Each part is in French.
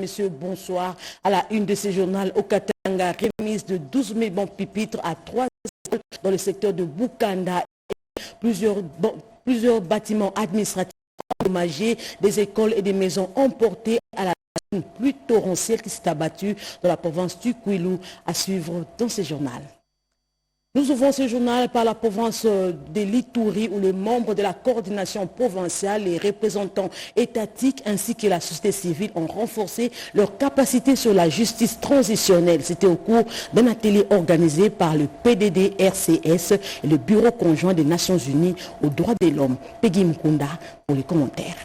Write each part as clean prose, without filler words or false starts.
Messieurs, bonsoir. À la une de ce journal, au Katanga, remise de 12 000 bons pupitres à 3 écoles dans le secteur de Bukanda. Plusieurs bâtiments administratifs endommagés, des écoles et des maisons emportées à la une pluie torrentielle qui s'est abattue dans la province du Kwilu, à suivre dans ce journal. Nous ouvrons ce journal par la province de l'Ituri où les membres de la coordination provinciale, les représentants étatiques ainsi que la société civile ont renforcé leur capacité sur la justice transitionnelle. C'était au cours d'un atelier organisé par le PDD-RCS et le Bureau conjoint des Nations Unies aux droits de l'homme. Peggy Mkunda pour les commentaires.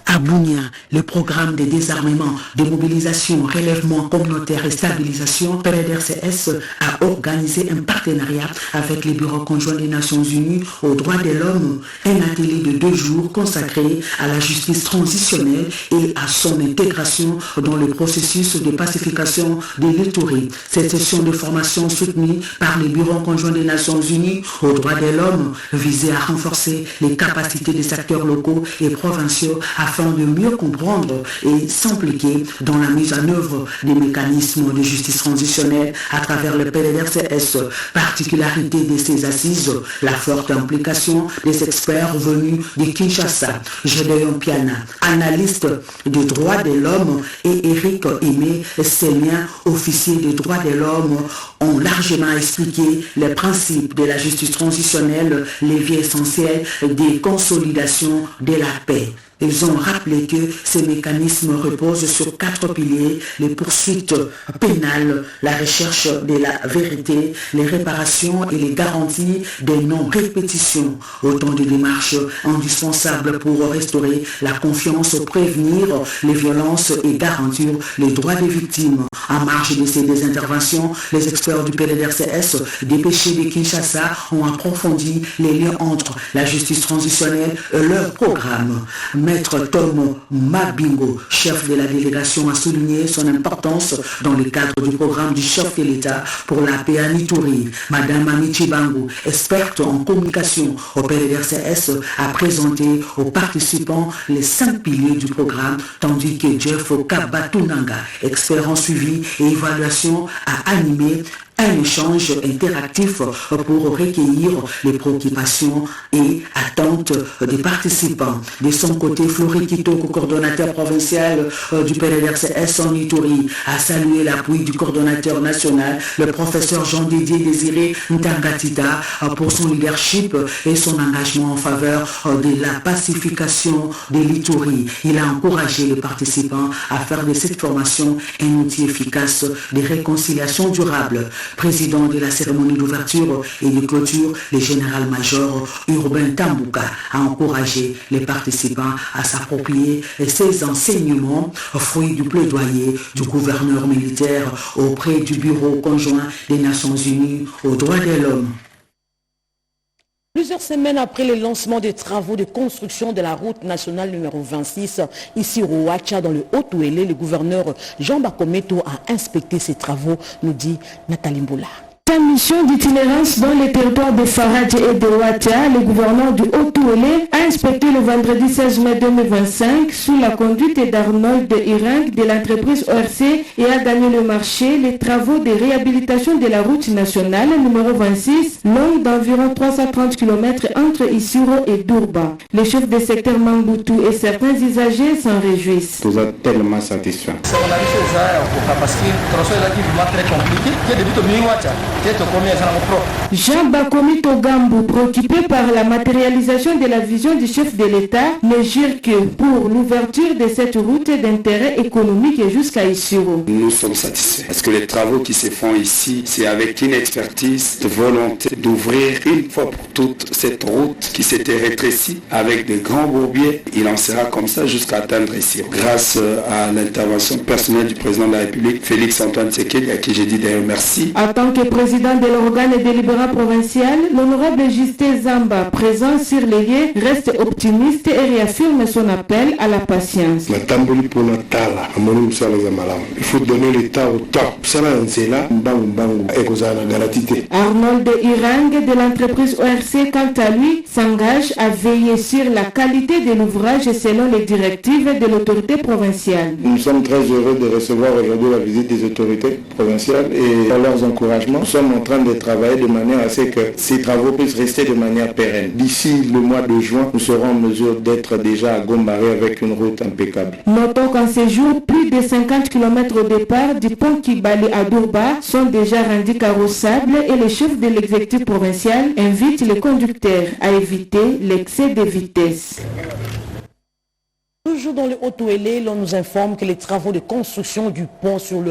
À Bunia, le programme de désarmement, de mobilisation, relèvement communautaire et stabilisation, PDD-RCS a organisé un partenariat avec le Bureau conjoint des Nations Unies aux droits de l'homme, un atelier de 2 jours consacré à la justice transitionnelle et à son intégration dans le processus de pacification de l'Ituri. Cette session de formation soutenue par le Bureau conjoint des Nations Unies aux droits de l'homme visait à renforcer les capacités des acteurs locaux et provinciaux afin de mieux comprendre et s'impliquer dans la mise en œuvre des mécanismes de justice transitionnelle à travers le PDD-RCS. Particularité de ces assises, la forte implication des experts venus de Kinshasa. Gédéon Piana, analyste des droits de l'homme, et Eric Aimé Semien, officier des droits de l'homme, ont largement expliqué les principes de la justice transitionnelle, levier essentiel des consolidations de la paix. Ils ont rappelé que ces mécanismes reposent sur 4 piliers: les poursuites pénales, la recherche de la vérité, les réparations et les garanties des non-répétitions. Autant de démarches indispensables pour restaurer la confiance, prévenir les violences et garantir les droits des victimes. En marge de ces interventions, les experts du PDD-RCS dépêchés de Kinshasa ont approfondi les liens entre la justice transitionnelle et leur programme. Maître Tom Mabingo, chef de la délégation, a souligné son importance dans le cadre du programme du chef de l'État pour la paix en Ituri. Madame Amici Bango, experte en communication au PDD-RCS, a présenté aux participants les 5 piliers du programme, tandis que Jeff Kabatunanga, expert en suivi et évaluation, a animé un échange interactif pour recueillir les préoccupations et attentes des participants. De son côté, Flori Kitoko, coordonnateur provincial du PDD-RCS en Ituri, a salué l'appui du coordonnateur national, le professeur Jean-Didier Désiré Ntangatita, pour son leadership et son engagement en faveur de la pacification de l'Ituri. Il a encouragé les participants à faire de cette formation un outil efficace de réconciliation durable. Président de la cérémonie d'ouverture et de clôture, le général-major Urbain Tambouka a encouragé les participants à s'approprier ces enseignements, fruits du plaidoyer du gouverneur militaire auprès du Bureau conjoint des Nations Unies aux droits de l'homme. Plusieurs semaines après le lancement des travaux de construction de la route nationale numéro 26, ici au Ouacha, dans le Haut-Ouélé, le gouverneur Jean Bakometo a inspecté ces travaux, nous dit Nathalie Mboula. Sa mission d'itinérance dans les territoires de Faradje et de Ouacha, le gouverneur du Haut-Ouélé a inspecté le vendredi 16 mai 2025 sous la conduite d'Arnold Irang de l'entreprise ORC et a gagné le marché les travaux de réhabilitation de la route nationale numéro 26, longue d'environ 330 km entre Issiro et Dourba. Le chef de secteur Mamboutou et certains usagers s'en réjouissent. Nous sommes tellement satisfaits. Jean Bakomi Togambu, préoccupé par la matérialisation de la vision du chef de l'État, ne jure que pour l'ouverture de cette route d'intérêt économique jusqu'à Issiro. Nous sommes satisfaits parce que les travaux qui se font ici, c'est avec une expertise, de volonté d'ouvrir une fois pour toutes cette route qui s'était rétrécie avec des grands bourbiers. Il en sera comme ça jusqu'à atteindre Issiro. Grâce à l'intervention personnelle du président de la République, Félix Antoine Tshisekedi, à qui j'ai dit d'ailleurs merci. En tant que président de l'organe délibérant provincial, l'honorable Justin Zamba, présent sur les lieux, reste optimiste et réaffirme son appel à la patience. Il faut donner l'état au top. Arnold Irang de l'entreprise ORC, quant à lui, s'engage à veiller sur la qualité de l'ouvrage selon les directives de l'autorité provinciale. Nous sommes très heureux de recevoir aujourd'hui la visite des autorités provinciales et par leurs encouragements, nous sommes en train de travailler de manière à ce que ces travaux puissent rester de manière pérenne. D'ici le mois de juin, nous serons en mesure d'être déjà à Gombaré avec une route impeccable. Notons qu'en ces jours, plus de 50 km au départ du pont Kibali à Durba sont déjà rendus carrossables et le chef de l'exécutif provincial invite les conducteurs à éviter l'excès de vitesse. Toujours dans le Haut-Ouélé, l'on nous informe que les travaux de construction du pont sur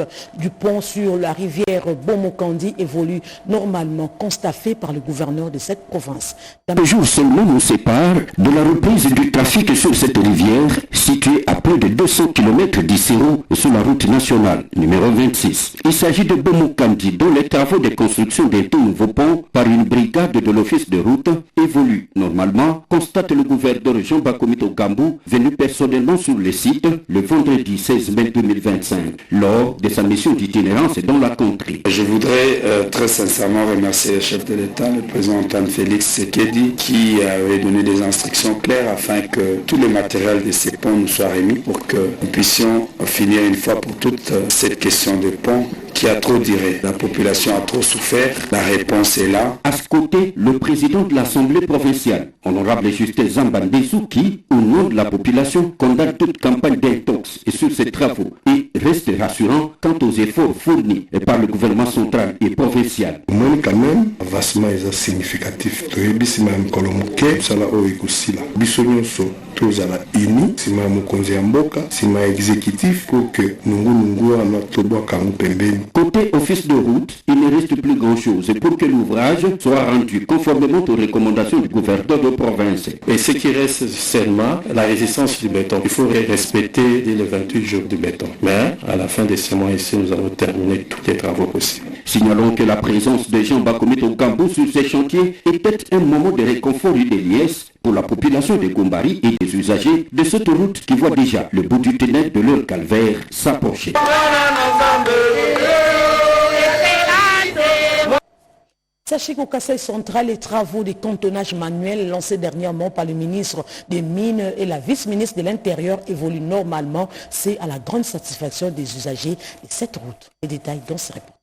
la rivière Bomokandi évoluent normalement, constaté par le gouverneur de cette province. Un jour seulement nous sépare de la reprise du trafic sur cette rivière située à plus de 200 km d'Issero sur la route nationale numéro 26. Il s'agit de Bomokandi dont les travaux de construction d'un tout nouveau pont par une brigade de l'office de route évoluent normalement, constate le gouverneur Jean Bakomito Gambou, venu personnellement sur le site le vendredi 16 mai 2025 lors de sa mission d'itinérance dans la contrée. Je voudrais très sincèrement remercier le chef de l'État, le président Antoine Félix Sekedi, qui avait donné des instructions claires afin que tout le matériel de ces ponts nous soit remis pour que nous puissions finir une fois pour toutes cette question de pont qui a trop duré. La population a trop souffert. La réponse est là. À ce côté, le président de l'Assemblée provinciale, honorable Justin Zambandesou, qui, au nom de la population, condamne toute campagne d'intox sur ces travaux et reste rassurant quant aux efforts fournis par le gouvernement central et provincial. Moi, quand même, avancement est significatif. Tous à la uni, si ma mukonzi amboka, si ma exécutif pour que nous anatoboa kamu pembeni. Côté office de route, il ne reste plus grand chose pour que l'ouvrage soit rendu conformément aux recommandations du gouverneur de province. Et ce qui reste seulement la résistance du béton. Il faut respecter dès les 28 jours du béton. Mais à la fin de ce mois ici, nous allons terminer tous les travaux possibles. Signalons que la présence de Jean Bakomito Gambou sur ces chantiers était un moment de réconfort et de liesse pour la population de Gombari et des usagers de cette route qui voit déjà le bout du tunnel de leur calvaire s'approcher. Sachez qu'au Kasaï central, les travaux de cantonnage manuel lancés dernièrement par le ministre des Mines et la vice-ministre de l'Intérieur évoluent normalement. C'est à la grande satisfaction des usagers de cette route. Les détails dans ce report.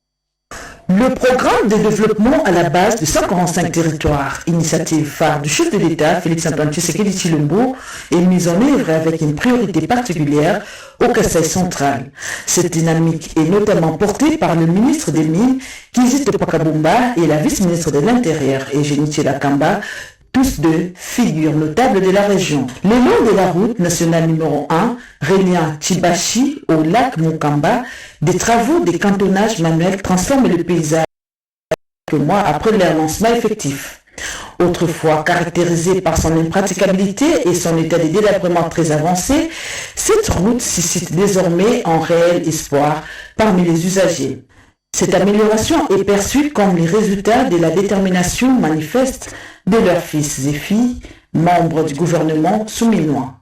Le programme de développement à la base de 145 territoires, initiative phare du chef de l'État, Félix-Antoine Tshisekedi Tshilombo, est mise en œuvre avec une priorité particulière au Kasaï central. Cette dynamique est notamment portée par le ministre des Mines, Kizito Pakabumba, et la vice-ministre de l'Intérieur, Eugénie Tshilakamba, tous deux figures notables de la région. Le long de la route nationale numéro 1, reliant Chibachi au lac Mukamba, des travaux de cantonnage manuel transforment le paysage quelques mois après leur lancement effectif. Autrefois caractérisée par son impraticabilité et son état de délabrement très avancé, cette route suscite désormais un réel espoir parmi les usagers. Cette amélioration est perçue comme le résultat de la détermination manifeste de leurs fils et filles, membres du gouvernement souminois.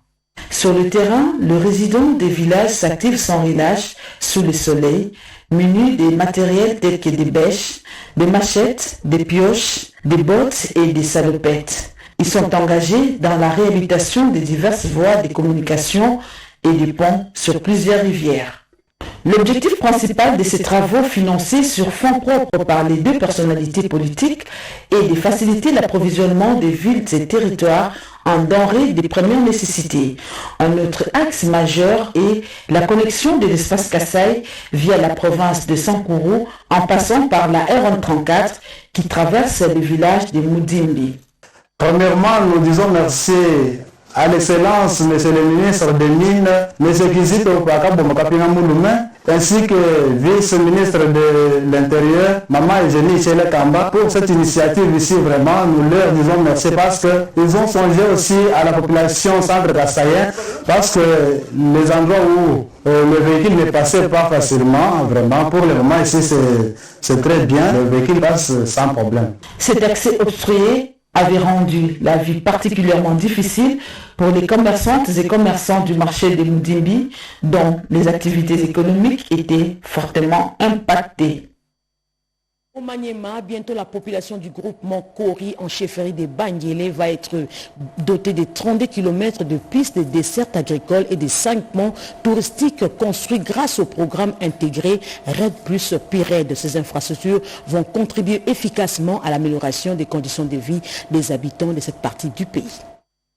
Sur le terrain, le résident des villages s'active sans relâche sous le soleil, munis des matériels tels que des bêches, des machettes, des pioches, des bottes et des salopettes. Ils sont engagés dans la réhabilitation des diverses voies de communication et des ponts sur plusieurs rivières. L'objectif principal de ces travaux financés sur fonds propres par les deux personnalités politiques est de faciliter l'approvisionnement des villes et territoires en denrées de première nécessité. Un autre axe majeur est la connexion de l'espace Kasaï via la province de Sankuru en passant par la R134 qui traverse le village de Moudimbi. Premièrement, nous disons merci à l'excellence, monsieur le ministre des Mines, monsieur Kizito Pakabumba ainsi que vice-ministre de l'Intérieur, Maman Eugénie Chele Kamba, pour cette initiative ici. Vraiment, nous leur disons merci parce qu'ils ont songé aussi à la population centre-kassaïen, parce que les endroits où le véhicule ne passait pas facilement, vraiment, pour le moment ici c'est très bien, le véhicule passe sans problème. Cet accès obstrué avait rendu la vie particulièrement difficile pour les commerçantes et commerçants du marché de Moudimbi, dont les activités économiques étaient fortement impactées. Au Maniema, bientôt la population du groupement Kori en chefferie de Bangélé va être dotée de 32 km de pistes de dessertes agricoles et de 5 ponts touristiques construits grâce au programme intégré RED plus PIRED. Ces infrastructures vont contribuer efficacement à l'amélioration des conditions de vie des habitants de cette partie du pays.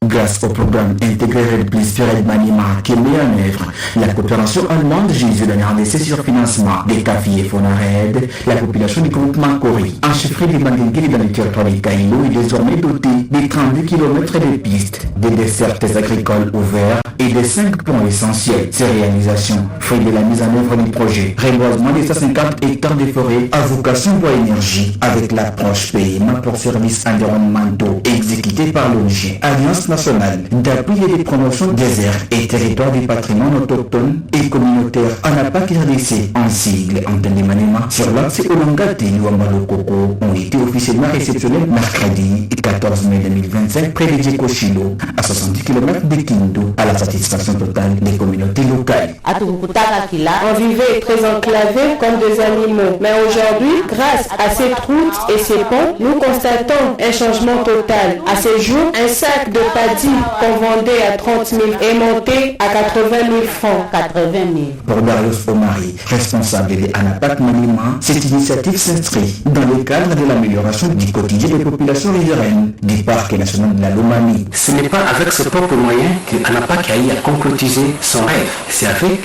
Grâce au programme intégré RED plus PIRED Maniema qui est mis en œuvre, la coopération allemande Jésus de la RDC sur financement des CAFI et FONARED, la population du groupement Kori en chefferie de Bangélé dans le territoire de Kailo est désormais dotée de 32 km de pistes, des dessertes agricoles ouvertes et des 5 ponts essentiels. Ces réalisations, fruit de la mise en œuvre du projet reboisement des 150 hectares de forêt à vocation bois énergie avec l'approche PMA pour services environnementaux exécutés par l'ONG Alliance nationale d'appui et de promotion des aires et territoires du patrimoine autochtone et communautaire ANAPAC RDC en sigle antenne de Maniema sur l'axe Olongate Luambalo Koko ont été officiellement réceptionnés mercredi 14 mai 2025 près de Djekochilo à 70 km de Kindu à la satisfaction totale des communautés locales. On vivait très enclavés comme des animaux, mais aujourd'hui, grâce à cette route et ces ponts, nous constatons un changement total. À ce jour, un sac de paddy qu'on vendait à 30 000 est monté à 80 000 francs. 80 000. Pour Darius Omari, responsable de ANAPAC Maniema, cette initiative s'inscrit dans le cadre de l'amélioration du quotidien des populations riveraines du parc national de la Lomami. Ce n'est pas avec ses propres moyens que ANAPAC a eu à concrétiser son rêve. C'est avec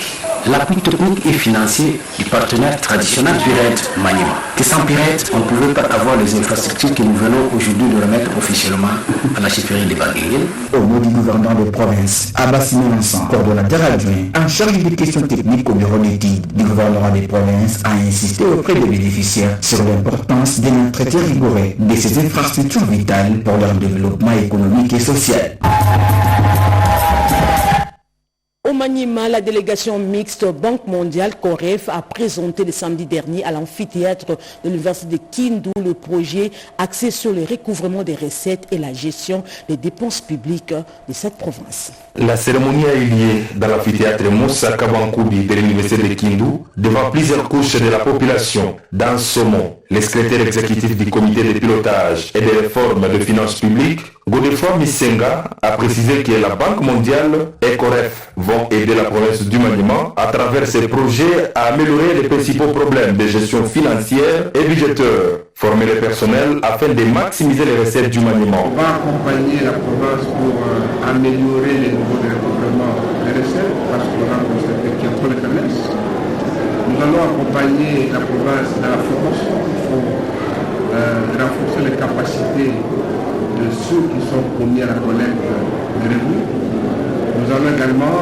l'appui technique et financier du partenaire traditionnel PIRED Maniema. Que sans PIRED, on ne pouvait pas avoir les infrastructures que nous venons aujourd'hui de remettre officiellement à la chefferie de Bangélé. Au nom du gouverneur de province, Abbas Mélenchon, coordonnateur adjoint en charge des questions techniques au bureau d'études du gouvernement des provinces, a insisté auprès des bénéficiaires sur l'importance d'un entretien rigoureux de ces infrastructures vitales pour leur développement économique et social. Au Maniema, la délégation mixte Banque mondiale COREF a présenté le samedi dernier à l'amphithéâtre de l'université de Kindu le projet axé sur le recouvrement des recettes et la gestion des dépenses publiques de cette province. La cérémonie a eu lieu dans l'amphithéâtre Moussa Kabankoubi de l'université de Kindu devant plusieurs couches de la population. Dans ce moment, le secrétaire exécutif du comité de pilotage et de réforme de finances publiques, Godefroy Misenga, a précisé que la Banque mondiale et COREF vont aider la province du Maniema à travers ces projets à améliorer les principaux problèmes de gestion financière et budgétaire, former le personnel afin de maximiser les recettes du Maniema. On va accompagner la province pour améliorer les niveaux de recouvrement des recettes parce qu'on a constaté qu'il y a trop de faiblesses. Nous allons accompagner la province dans la formation pour renforcer les capacités de ceux qui sont commis à la collecte des revenus. Nous allons également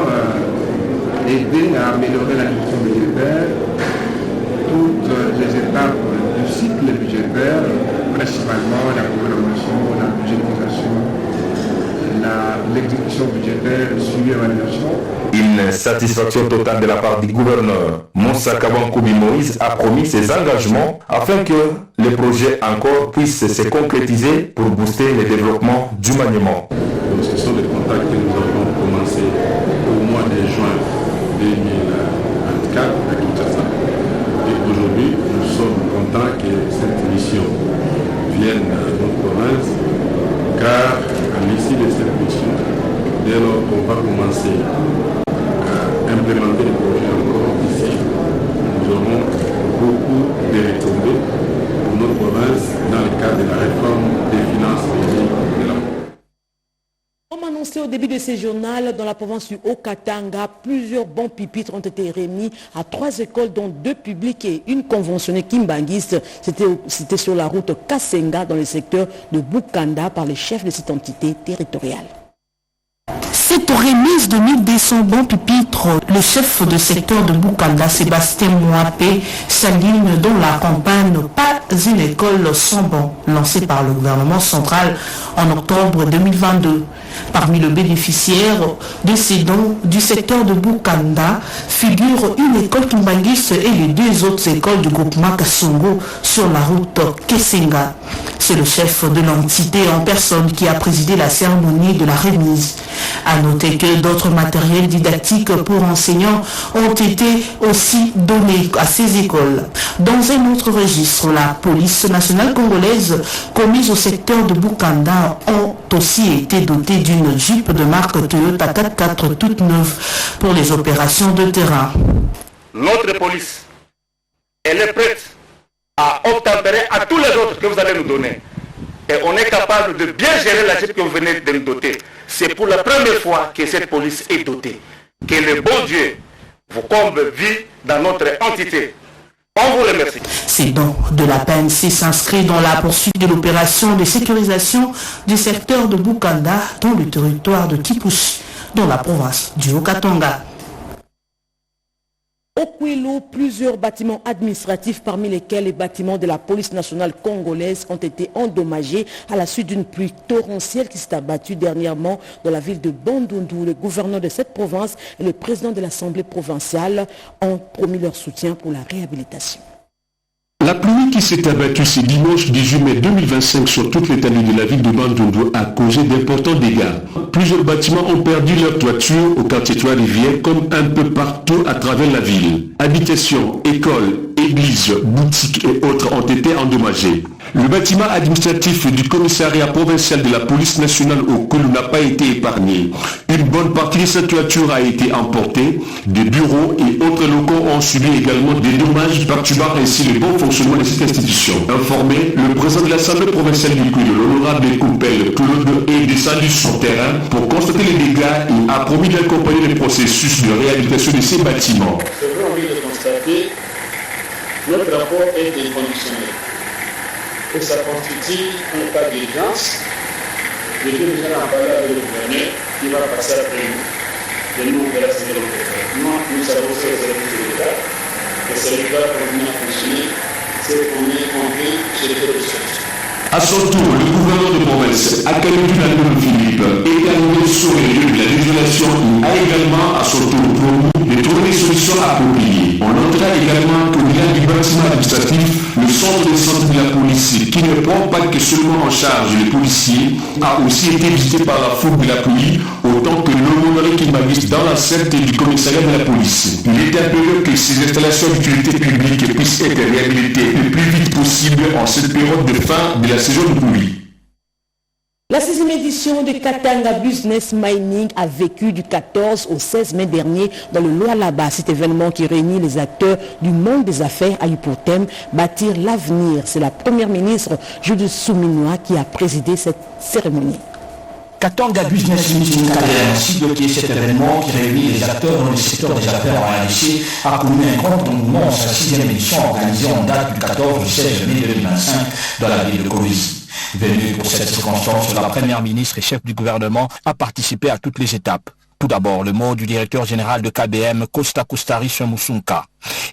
aider à améliorer la gestion budgétaire, toutes les étapes du cycle budgétaire, principalement la programmation, la budgétisation, l'exécution budgétaire, le suivi et l'évaluation. Une satisfaction totale de la part du gouverneur Moussa Kabankoubi Moïse a promis ses engagements afin que les projets encore puissent se concrétiser pour booster le développement du Maniema. Ce sont des contacts que nous avons commencé au mois de juin 2024 à Kinshasa. Et aujourd'hui, nous sommes contents que cette mission vienne à notre province, car à l'issue de cette mission, dès lors qu'on va commencer à implémenter les projets encore ici, nous aurons beaucoup de retombées pour notre province dans le cadre de la réforme des finances publiques de la province. Comme annoncé au début de ce journal, dans la province du Haut-Katanga, plusieurs bons pupitres ont été remis à 3 écoles, dont 2 publiques et une conventionnée kimbanguiste. C'était sur la route Kasenga, dans le secteur de Bukanda, par les chefs de cette entité territoriale. Ces cette remise de 1200 bons pupitres, le chef de secteur de Bukanda, Sébastien Mouapé, s'aligne dans la campagne Pas une école sans banc, lancée par le gouvernement central en octobre 2022. Parmi les bénéficiaires de ces dons du secteur de Bukanda figurent une école Tumbangis et les deux autres écoles du groupement Kassongo sur la route Kessenga. C'est le chef de l'entité en personne qui a présidé la cérémonie de la remise. À noter que d'autres matériels didactiques pour enseignants ont été aussi donnés à ces écoles. Dans un autre registre, la police nationale congolaise commise au secteur de Bukanda ont aussi été dotée d'une Jeep de marque Toyota 4x4 toute neuve pour les opérations de terrain. Notre police, elle est prête à obtempérer à tous les autres que vous allez nous donner. Et on est capable de bien gérer la Jeep que vous venez de nous doter. C'est pour la première fois que cette police est dotée. Que le bon Dieu vous comble vie dans notre entité. On vous remercie. Ces dons de la PNC s'inscrit dans la poursuite de l'opération de sécurisation du secteur de Bukanda dans le territoire de Kipushi, dans la province du Haut-Katanga. Au Kwilu, plusieurs bâtiments administratifs, parmi lesquels les bâtiments de la police nationale congolaise, ont été endommagés à la suite d'une pluie torrentielle qui s'est abattue dernièrement dans la ville de Bandundu. Le gouverneur de cette province et le président de l'Assemblée provinciale ont promis leur soutien pour la réhabilitation. La pluie qui s'est abattue ce dimanche 18 mai 2025 sur toute l'étendue de la ville de Bandundu a causé d'importants dégâts. Plusieurs bâtiments ont perdu leur toiture au quartier Trois-Rivières comme un peu partout à travers la ville. Habitations, écoles, églises, boutiques et autres ont été endommagés. Le bâtiment administratif du commissariat provincial de la police nationale au Kwilu n'a pas été épargné. Une bonne partie de sa toiture a été emportée. Des bureaux et autres locaux ont subi également des dommages perturbant ainsi le bon fonctionnement de cette institution. Informé, le président de l'Assemblée provinciale du Kwilu, l'honorable Coupel Claude, est descendu sur terrain pour constater les dégâts et a promis d'accompagner le processus de réhabilitation de ces bâtiments. J'ai envie de constater notre rapport est inconditionnel. Que ça constitue un cas d'urgence. Je vais nous en parler avec le gouverneur qui va passer après nous. De nous, on verra ce que l'on peut faire. Nous savons ce que c'est l'État. Et c'est l'État pour venir fonctionner. C'est pour venir compter chez les ressources. À son tour, le gouverneur de province, Académie de Philippe, est arrivé sur les lieux de la désolation et a également à son tour promis de trouver des solutions appropriées. On notera également qu'au-delà du bâtiment administratif, le centre de santé de la police, qui ne prend pas que seulement en charge les policiers, a aussi été visité par la foule de la pluie, autant que l'aumônerie qui m'avise dans l'enceinte du commissariat de la police. Il est impérieux que ces installations d'utilité publique puissent être réhabilitées le plus vite possible en cette période de fin de la saison de pluie. La 6e édition de Katanga Business Mining a vécu du 14 au 16 mai dernier dans le Lualaba. Cet événement qui réunit les acteurs du monde des affaires a eu pour thème Bâtir l'avenir. C'est la première ministre Judith Suminwa qui a présidé cette cérémonie. Katanga Business Meeting KBM, ainsi bloqué cet événement qui réunit les acteurs dans le secteur des affaires en RDC, a connu un grand engouement en sa 6e édition organisée en date du 14 au 16 mai 2025 dans la ville de Kolwezi. Venu pour cette circonstance, la première ministre et chef du gouvernement a participé à toutes les étapes. Tout d'abord, le mot du directeur général de KBM, Costa Kostari Musunka.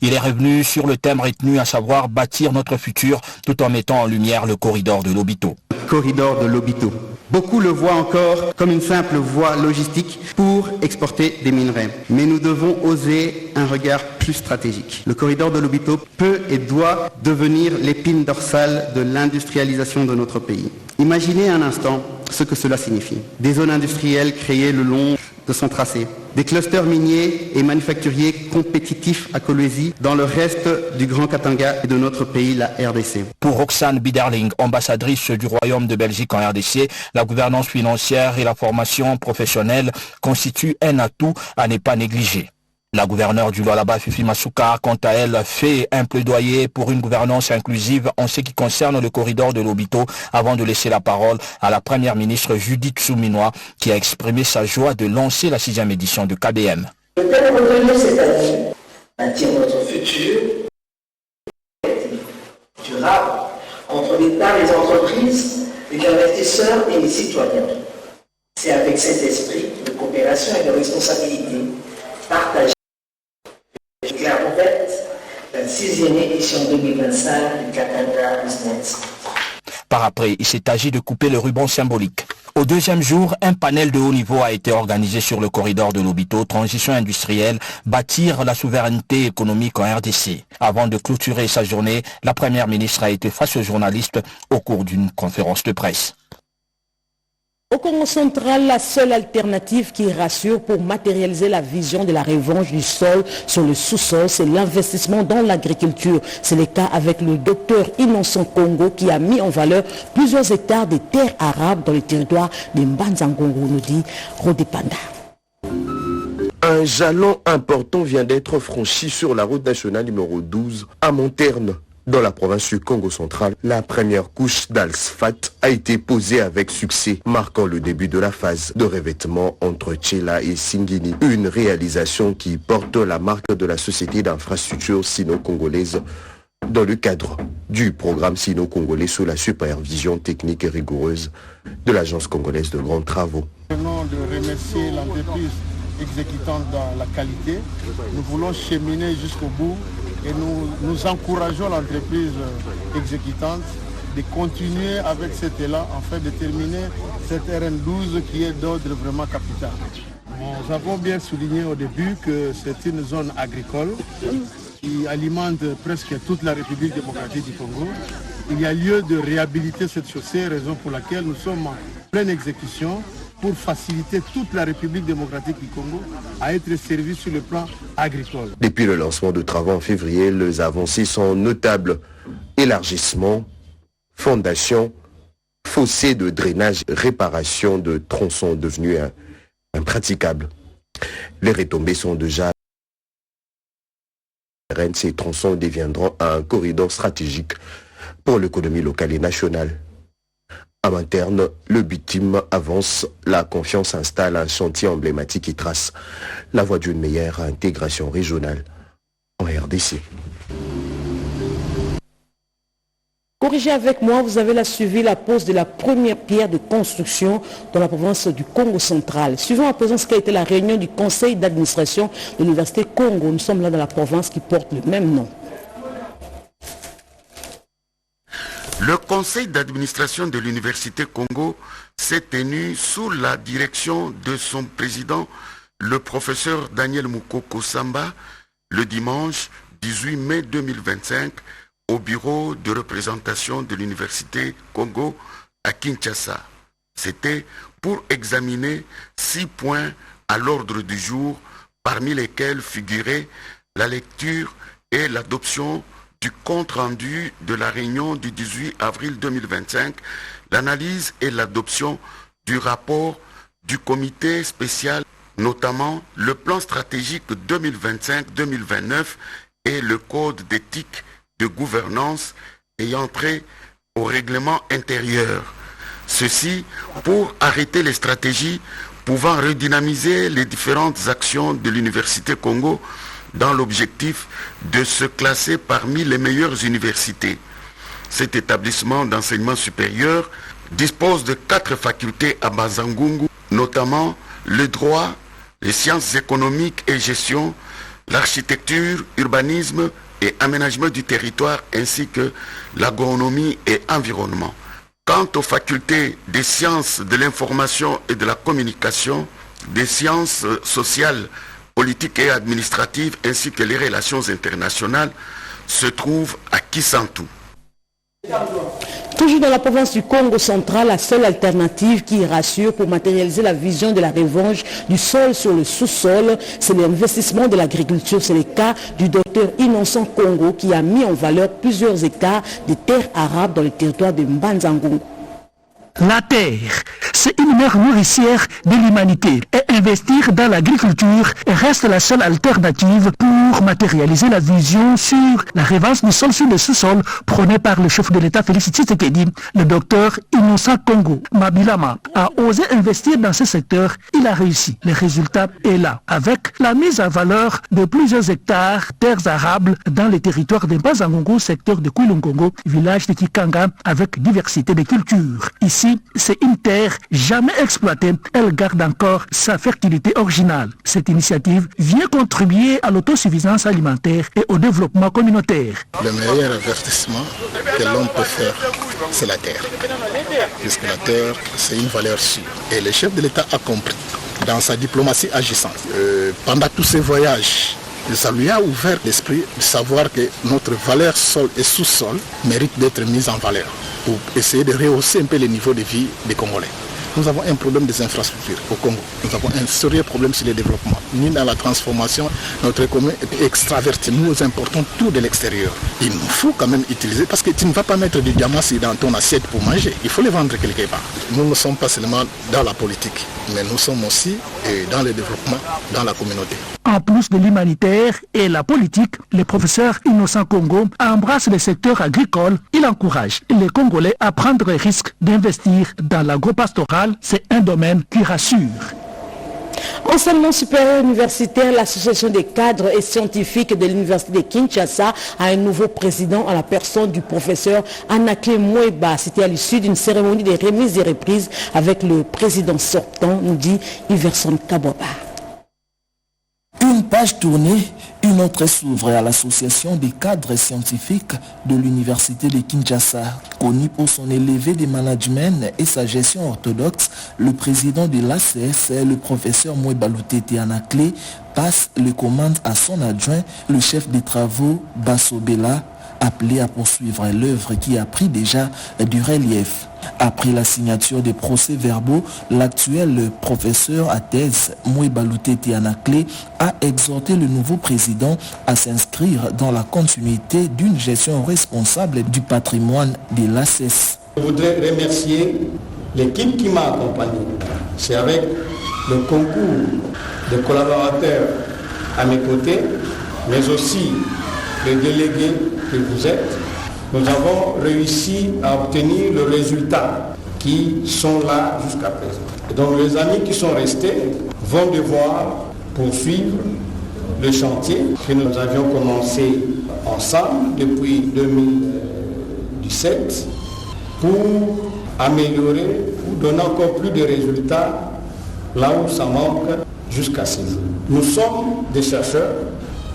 Il est revenu sur le thème retenu, à savoir bâtir notre futur, tout en mettant en lumière le corridor de Lobito. Corridor de Lobito. Beaucoup le voient encore comme une simple voie logistique pour exporter des minerais. Mais nous devons oser un regard plus stratégique. Le corridor de Lobito peut et doit devenir l'épine dorsale de l'industrialisation de notre pays. Imaginez un instant ce que cela signifie. Des zones industrielles créées le long de son tracé. Des clusters miniers et manufacturiers compétitifs à Kolwezi dans le reste du Grand Katanga et de notre pays, la RDC. Pour Roxane Biderling, ambassadrice du Royaume de Belgique en RDC, la gouvernance financière et la formation professionnelle constituent un atout à ne pas négliger. La gouverneure du Lualaba, Fifi Masuka, quant à elle, fait un plaidoyer pour une gouvernance inclusive en ce qui concerne le corridor de Lobito, avant de laisser la parole à la première ministre Judith Suminwa, qui a exprimé sa joie de lancer la 6e édition de KBM. Le thème retenu cette année, bâtir notre futur, durable, entre l'État, les entreprises, les investisseurs et les citoyens. C'est avec cet esprit de coopération d'implication et de responsabilité partagée. En fait, la 6e édition 2025 du Katanga Business. Par après, il s'est agi de couper le ruban symbolique. Au deuxième jour, un panel de haut niveau a été organisé sur le corridor de Lobito, transition industrielle, bâtir la souveraineté économique en RDC. Avant de clôturer sa journée, la première ministre a été face aux journalistes au cours d'une conférence de presse. Au Congo central, la seule alternative qui rassure pour matérialiser la vision de la revanche du sol sur le sous-sol, c'est l'investissement dans l'agriculture. C'est le cas avec le docteur Innocent Congo qui a mis en valeur plusieurs hectares de terres arabes dans le territoire de Mbanzangongo, nous dit Rodépanda. Un jalon important vient d'être franchi sur la route nationale numéro 12 à Monterne. Dans la province du Congo central, la première couche d'asphalte a été posée avec succès, marquant le début de la phase de revêtement entre Tchela et Singini. Une réalisation qui porte la marque de la société d'infrastructure sino-congolaise dans le cadre du programme sino-congolais sous la supervision technique et rigoureuse de l'Agence congolaise de grands travaux. Venons de remercier l'entreprise exécutante dans la qualité. Nous voulons cheminer jusqu'au bout. Et nous encourageons l'entreprise exécutante de continuer avec cet élan afin de terminer cette RN12 qui est d'ordre vraiment capital. Nous avons bien souligné au début que c'est une zone agricole qui alimente presque toute la République démocratique du Congo. Il y a lieu de réhabiliter cette chaussée, raison pour laquelle nous sommes en pleine exécution pour faciliter toute la République démocratique du Congo à être servie sur le plan agricole. Depuis le lancement de travaux en février, les avancées sont notables. Élargissement, fondation, fossé de drainage, réparation de tronçons devenus impraticables. Les retombées sont déjà ces tronçons deviendront un corridor stratégique pour l'économie locale et nationale. À Monterne, le bitume avance, la confiance installe un chantier emblématique qui trace la voie d'une meilleure intégration régionale en RDC. Corrigez avec moi, vous avez suivi la pose de la première pierre de construction dans la province du Congo central. Suivant à présent ce qu'a été la réunion du conseil d'administration de l'université Congo, nous sommes là dans la province qui porte le même nom. Le conseil d'administration de l'université Congo s'est tenu sous la direction de son président, le professeur Daniel Moukoko Samba, le dimanche 18 mai 2025 au bureau de représentation de l'université Congo à Kinshasa. C'était pour examiner 6 points à l'ordre du jour, parmi lesquels figuraient la lecture et l'adoption du compte-rendu de la réunion du 18 avril 2025, l'analyse et l'adoption du rapport du comité spécial, notamment le plan stratégique 2025-2029 et le code d'éthique de gouvernance ayant trait au règlement intérieur. Ceci pour arrêter les stratégies pouvant redynamiser les différentes actions de l'Université Congo dans l'objectif de se classer parmi les meilleures universités. Cet établissement d'enseignement supérieur dispose de 4 facultés à Mbanzangongo, notamment le droit, les sciences économiques et gestion, l'architecture, urbanisme et aménagement du territoire, ainsi que l'agronomie et environnement. Quant aux facultés des sciences de l'information et de la communication, des sciences sociales, politiques et administratives, ainsi que les relations internationales, se trouvent à Kisantu. Toujours dans la province du Congo central, la seule alternative qui rassure pour matérialiser la vision de la revanche du sol sur le sous-sol, c'est l'investissement de l'agriculture. C'est le cas du docteur Innocent Congo qui a mis en valeur plusieurs hectares de terres arabes dans le territoire de Mbanzangongo. La terre, c'est une mère nourricière de l'humanité et investir dans l'agriculture reste la seule alternative pour matérialiser la vision sur la revanche du sol sur le sous-sol prônée par le chef de l'État Félix Tshisekedi. Le docteur Innocent Congo Mabilama a osé investir dans ce secteur. Il a réussi. Le résultat est là, avec la mise en valeur de plusieurs hectares terres arables dans les territoires de Mbanzangongo, secteur de Kouilongongo, village de Kikanga, avec diversité de cultures. Ici, c'est une terre jamais exploitée, elle garde encore sa fertilité originale. Cette initiative vient contribuer à l'autosuffisance alimentaire et au développement communautaire. Le meilleur investissement que l'homme peut faire, c'est la terre. Puisque la terre, c'est une valeur sûre. Et le chef de l'État a compris dans sa diplomatie agissante. Pendant tous ces voyages, ça lui a ouvert l'esprit de savoir que notre valeur sol et sous-sol mérite d'être mise en valeur pour essayer de rehausser un peu le niveau de vie des Congolais. Nous avons un problème des infrastructures au Congo. Nous avons un sérieux problème sur le développement. Ni dans la transformation, notre économie est extravertie. Nous importons tout de l'extérieur. Il nous faut quand même utiliser, parce que tu ne vas pas mettre du diamant dans ton assiette pour manger. Il faut les vendre quelque part. Nous ne sommes pas seulement dans la politique, mais nous sommes aussi dans le développement, dans la communauté. En plus de l'humanitaire et la politique, le professeur Innocent Congo embrasse le secteur agricole. Il encourage les Congolais à prendre le risque d'investir dans l'agropastoral. C'est un domaine qui rassure. Enseignement supérieur universitaire, l'association des cadres et scientifiques de l'université de Kinshasa a un nouveau président à la personne du professeur Anaké Moueba. C'était à l'issue d'une cérémonie de remise et reprise avec le président sortant, nous dit Iverson Kaboba. Une page tournée, une autre s'ouvre à l'association des cadres scientifiques de l'université de Kinshasa. Connu pour son élevé de management et sa gestion orthodoxe, le président de l'ACS, le professeur Moueba Loutete Anaklé, passe les commandes à son adjoint, le chef des travaux Bassobela, appelé à poursuivre l'œuvre qui a pris déjà du relief. Après la signature des procès-verbaux, l'actuel professeur à thèse Moueba Loutete Anaklé a exhorté le nouveau président à s'inscrire dans la continuité d'une gestion responsable du patrimoine de l'ACES. Je voudrais remercier l'équipe qui m'a accompagné. C'est avec le concours de collaborateurs à mes côtés, mais aussi les délégués que vous êtes, nous avons réussi à obtenir le résultat qui sont là jusqu'à présent. Et donc les amis qui sont restés vont devoir poursuivre le chantier que nous avions commencé ensemble depuis 2017 pour améliorer, pour donner encore plus de résultats là où ça manque jusqu'à ce jour. Nous sommes des chercheurs.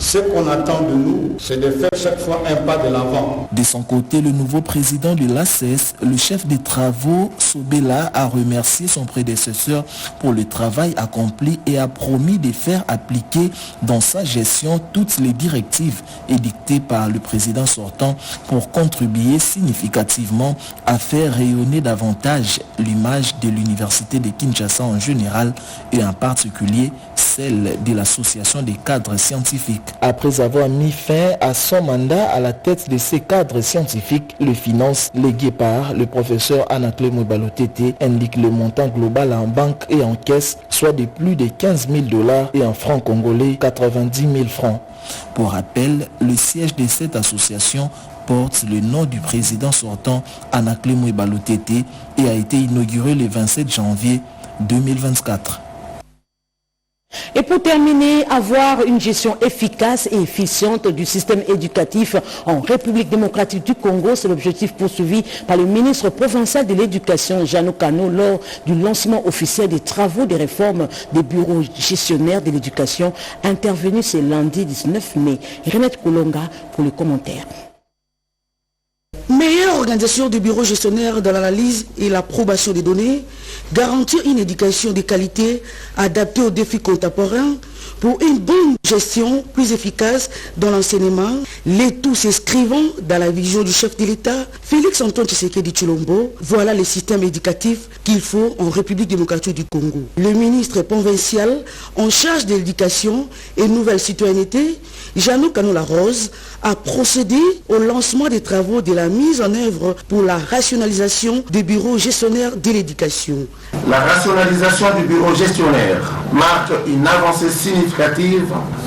Ce qu'on attend de nous, c'est de faire chaque fois un pas de l'avant. De son côté, le nouveau président de l'ACS, le chef des travaux, Sobela, a remercié son prédécesseur pour le travail accompli et a promis de faire appliquer dans sa gestion toutes les directives édictées par le président sortant pour contribuer significativement à faire rayonner davantage l'image de l'université de Kinshasa en général et en particulier celle de l'association des cadres scientifiques. Après avoir mis fin à son mandat à la tête de ces cadres scientifiques, le finance légué par le professeur Anaklé Moueba Loutete indique le montant global en banque et en caisse, soit de plus de 15 000 $ et en francs congolais 90 000 francs. Pour rappel, le siège de cette association porte le nom du président sortant Anaklé Moueba Loutete et a été inauguré le 27 janvier 2024. Et pour terminer, avoir une gestion efficace et efficiente du système éducatif en République démocratique du Congo, c'est l'objectif poursuivi par le ministre provincial de l'Éducation, Jeannot Kano, lors du lancement officiel des travaux de réforme des bureaux gestionnaires de l'éducation intervenu ce lundi 19 mai. Renette Koulonga pour le commentaire. Meilleure organisation des bureaux gestionnaires dans l'analyse et l'approbation des données, garantir une éducation de qualité adaptée aux défis contemporains pour une bonne gestion plus efficace dans l'enseignement, les tout s'inscrivant dans la vision du chef de l'État, Félix Antoine Tshisekedi Tshilombo, voilà le système éducatif qu'il faut en République démocratique du Congo. Le ministre provincial en charge de l'éducation et nouvelle citoyenneté, Jeannot Kano Larose, a procédé au lancement des travaux de la mise en œuvre pour la rationalisation des bureaux gestionnaires de l'éducation. La rationalisation du bureau gestionnaire marque une avancée significative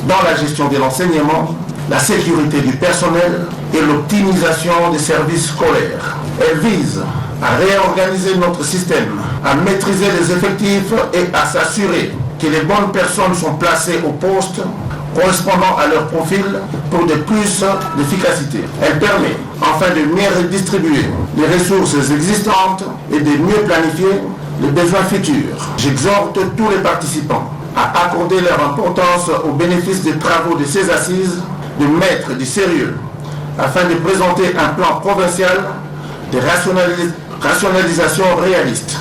dans la gestion de l'enseignement, la sécurité du personnel et l'optimisation des services scolaires. Elle vise à réorganiser notre système, à maîtriser les effectifs et à s'assurer que les bonnes personnes sont placées au poste correspondant à leur profil pour de plus d'efficacité. Elle permet enfin de mieux redistribuer les ressources existantes et de mieux planifier les besoins futurs. J'exhorte tous les participants à accorder leur importance au bénéfice des travaux de ces assises, de mettre du sérieux afin de présenter un plan provincial de rationalisation réaliste.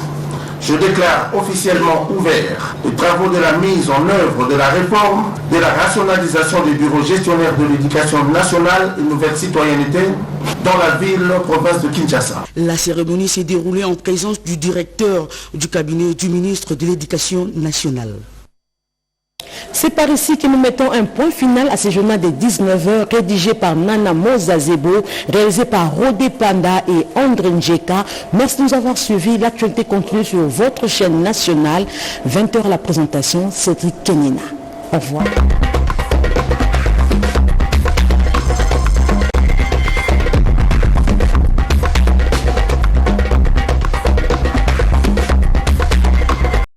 Je déclare officiellement ouvert les travaux de la mise en œuvre de la réforme de la rationalisation des bureaux gestionnaires de l'éducation nationale et nouvelle citoyenneté dans la province de Kinshasa. La cérémonie s'est déroulée en présence du directeur du cabinet du ministre de l'Éducation nationale. C'est par ici que nous mettons un point final à ce journal des 19h rédigé par Nana Mozazebo, réalisé par Rodé Panda et André Njeka. Merci de nous avoir suivis. L'actualité continue sur votre chaîne nationale. 20h la présentation, Cédric Kenina. Au revoir.